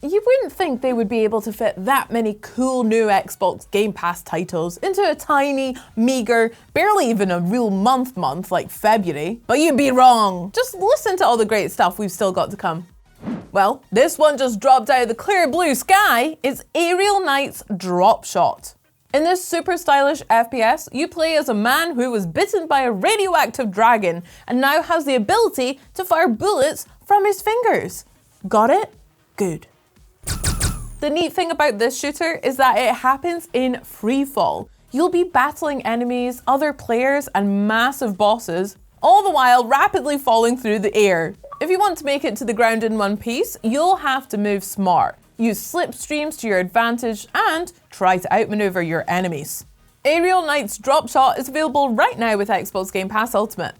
You wouldn't think they would be able to fit that many cool new Xbox Game Pass titles into a tiny, meager, barely even a real month like February. But you'd be wrong. Just listen to all the great stuff we've still got to come. Well, this one just dropped out of the clear blue sky. It's Aerial Knight's Dropshot. In this super stylish FPS, you play as a man who was bitten by a radioactive dragon and now has the ability to fire bullets from his fingers. Got it? Good. The neat thing about this shooter is that it happens in freefall. You'll be battling enemies, other players, and massive bosses, all the while rapidly falling through the air. If you want to make it to the ground in one piece, you'll have to move smart. Use slipstreams to your advantage and try to outmaneuver your enemies. Aerial Knight's Dropshot is available right now with Xbox Game Pass Ultimate.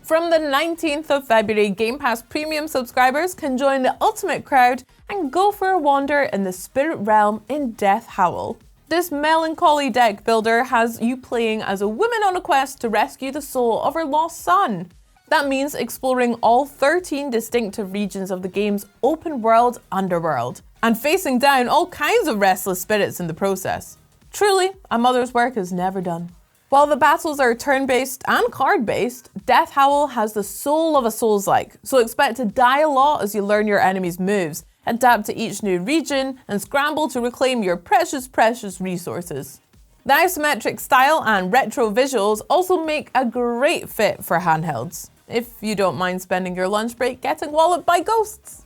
From the 19th of February, Game Pass Premium subscribers can join the Ultimate crowd and go for a wander in the spirit realm in Death Howl. This melancholy deck builder has you playing as a woman on a quest to rescue the soul of her lost son. That means exploring all 13 distinctive regions of the game's open world underworld, and facing down all kinds of restless spirits in the process. Truly, a mother's work is never done. While the battles are turn-based and card-based, Death Howl has the soul of a Souls-like, so expect to die a lot as you learn your enemy's moves, adapt to each new region, and scramble to reclaim your precious resources. The isometric style and retro visuals also make a great fit for handhelds, if you don't mind spending your lunch break getting walloped by ghosts.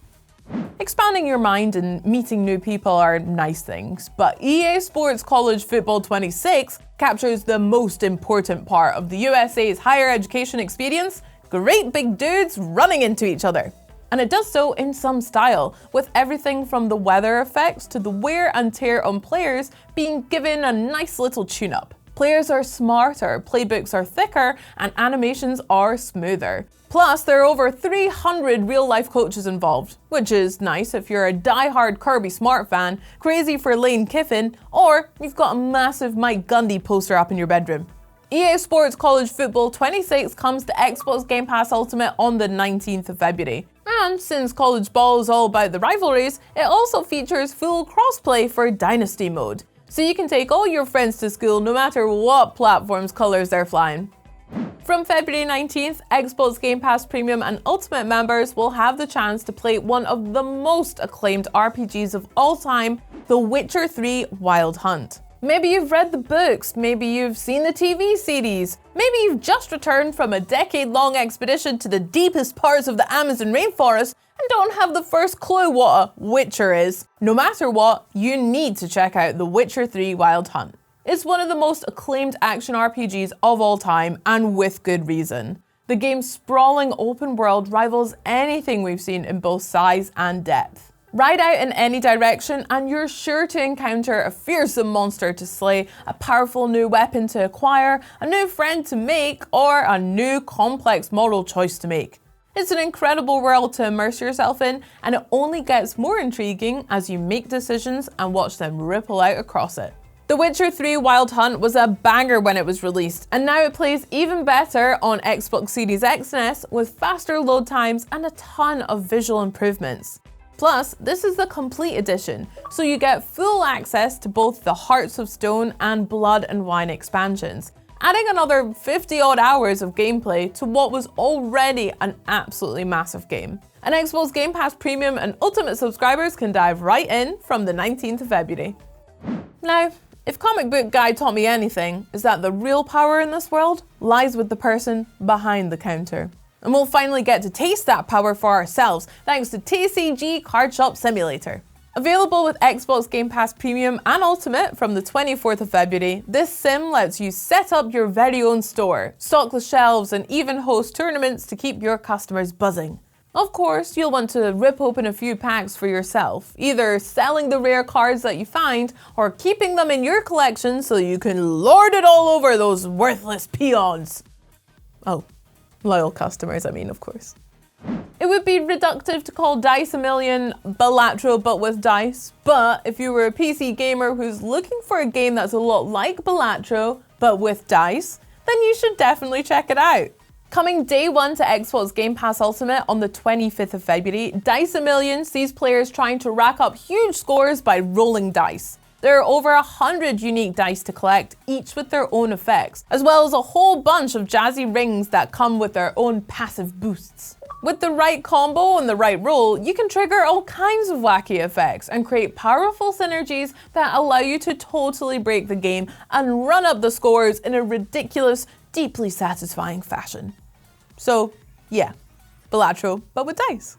Expanding your mind and meeting new people are nice things, but EA Sports College Football 26 captures the most important part of the USA's higher education experience: great big dudes running into each other. And it does so in some style, with everything from the weather effects to the wear and tear on players being given a nice little tune-up. Players are smarter, playbooks are thicker, and animations are smoother. Plus, there are over 300 real-life coaches involved, which is nice if you're a die-hard Kirby Smart fan, crazy for Lane Kiffin, or you've got a massive Mike Gundy poster up in your bedroom. EA Sports College Football 26 comes to Xbox Game Pass Ultimate on the 19th of February. And since college ball is all about the rivalries, it also features full crossplay for Dynasty mode. So you can take all your friends to school no matter what platform's colors they're flying. From February 19th, Xbox Game Pass Premium and Ultimate members will have the chance to play one of the most acclaimed RPGs of all time, The Witcher 3 Wild Hunt. Maybe you've read the books, maybe you've seen the TV series, maybe you've just returned from a decade-long expedition to the deepest parts of the Amazon rainforest and don't have the first clue what a Witcher is. No matter what, you need to check out The Witcher 3 Wild Hunt. It's one of the most acclaimed action RPGs of all time, and with good reason. The game's sprawling open world rivals anything we've seen in both size and depth. Ride out in any direction and you're sure to encounter a fearsome monster to slay, a powerful new weapon to acquire, a new friend to make, or a new complex moral choice to make. It's an incredible world to immerse yourself in, and it only gets more intriguing as you make decisions and watch them ripple out across it. The Witcher 3 Wild Hunt was a banger when it was released, and now it plays even better on Xbox Series X and S with faster load times and a ton of visual improvements. Plus, this is the complete edition, so you get full access to both the Hearts of Stone and Blood and Wine expansions, adding another 50-odd hours of gameplay to what was already an absolutely massive game. And Xbox Game Pass Premium and Ultimate subscribers can dive right in from the 19th of February. Now, if Comic Book Guy taught me anything, is that the real power in this world lies with the person behind the counter. And we'll finally get to taste that power for ourselves thanks to TCG Card Shop Simulator. Available with Xbox Game Pass Premium and Ultimate from the 24th of February, this sim lets you set up your very own store, stock the shelves, and even host tournaments to keep your customers buzzing. Of course, you'll want to rip open a few packs for yourself, either selling the rare cards that you find or keeping them in your collection so you can lord it all over those worthless peons. Oh, loyal customers, I mean, of course. It would be reductive to call Dice a Million Balatro but with dice, but if you were a PC gamer who's looking for a game that's a lot like Balatro but with dice, then you should definitely check it out. Coming day one to Xbox Game Pass Ultimate on the 25th of February, Dice a Million sees players trying to rack up huge scores by rolling dice. There are over 100 unique dice to collect, each with their own effects, as well as a whole bunch of jazzy rings that come with their own passive boosts. With the right combo and the right roll, you can trigger all kinds of wacky effects and create powerful synergies that allow you to totally break the game and run up the scores in a ridiculous, deeply satisfying fashion. So, yeah, Balatro, but with dice.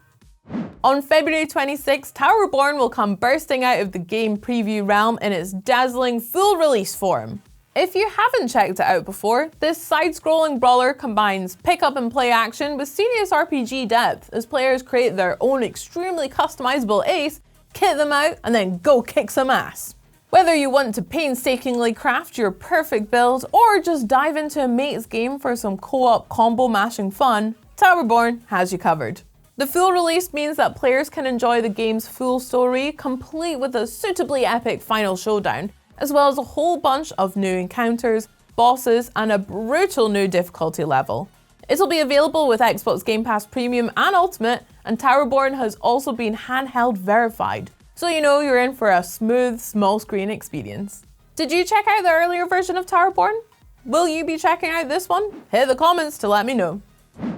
On February 26, Towerborne will come bursting out of the game preview realm in its dazzling full release form. If you haven't checked it out before, this side-scrolling brawler combines pick-up and play action with serious RPG depth as players create their own extremely customizable ace, kit them out, and then go kick some ass. Whether you want to painstakingly craft your perfect build or just dive into a mate's game for some co-op combo mashing fun, Towerborne has you covered. The full release means that players can enjoy the game's full story, complete with a suitably epic final showdown, as well as a whole bunch of new encounters, bosses, and a brutal new difficulty level. It'll be available with Xbox Game Pass Premium and Ultimate, and Towerborne has also been handheld verified, so you know you're in for a smooth, small screen experience. Did you check out the earlier version of Towerborne? Will you be checking out this one? Hit the comments to let me know.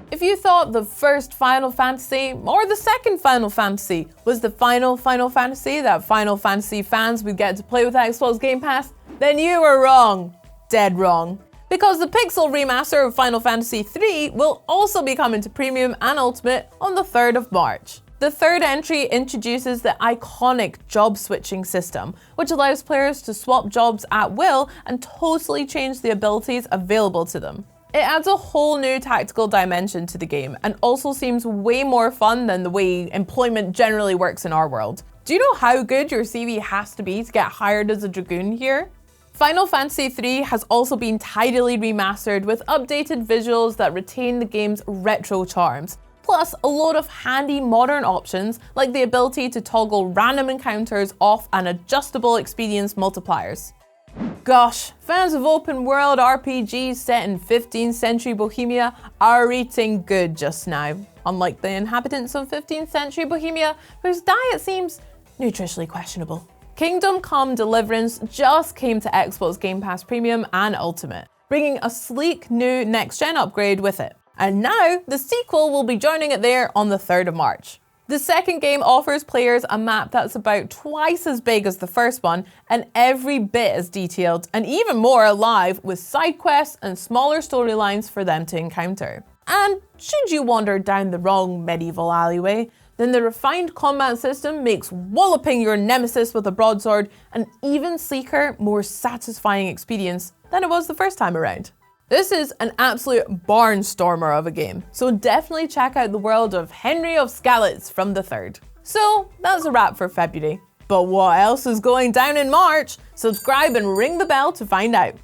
If you thought the first Final Fantasy or the second Final Fantasy was the final Final Fantasy that Final Fantasy fans would get to play with Xbox Game Pass, then you were wrong. Dead wrong. Because the Pixel remaster of Final Fantasy III will also be coming to Premium and Ultimate on the 3rd of March. The third entry introduces the iconic job switching system, which allows players to swap jobs at will and totally change the abilities available to them. It adds a whole new tactical dimension to the game and also seems way more fun than the way employment generally works in our world. Do you know how good your CV has to be to get hired as a Dragoon here? Final Fantasy III has also been tidily remastered with updated visuals that retain the game's retro charms, plus a load of handy modern options like the ability to toggle random encounters off and adjustable experience multipliers. Gosh, fans of open world RPGs set in 15th century Bohemia are eating good just now, unlike the inhabitants of 15th century Bohemia, whose diet seems nutritionally questionable. Kingdom Come Deliverance just came to Xbox Game Pass Premium and Ultimate, bringing a sleek new next-gen upgrade with it. And now, the sequel will be joining it there on the 3rd of March. The second game offers players a map that's about twice as big as the first one and every bit as detailed and even more alive with side quests and smaller storylines for them to encounter. And should you wander down the wrong medieval alleyway, then the refined combat system makes walloping your nemesis with a broadsword an even sleeker, more satisfying experience than it was the first time around. This is an absolute barnstormer of a game, so definitely check out the world of Henry of Skalitz from the 3rd. So that's a wrap for February. But what else is going down in March? Subscribe and ring the bell to find out.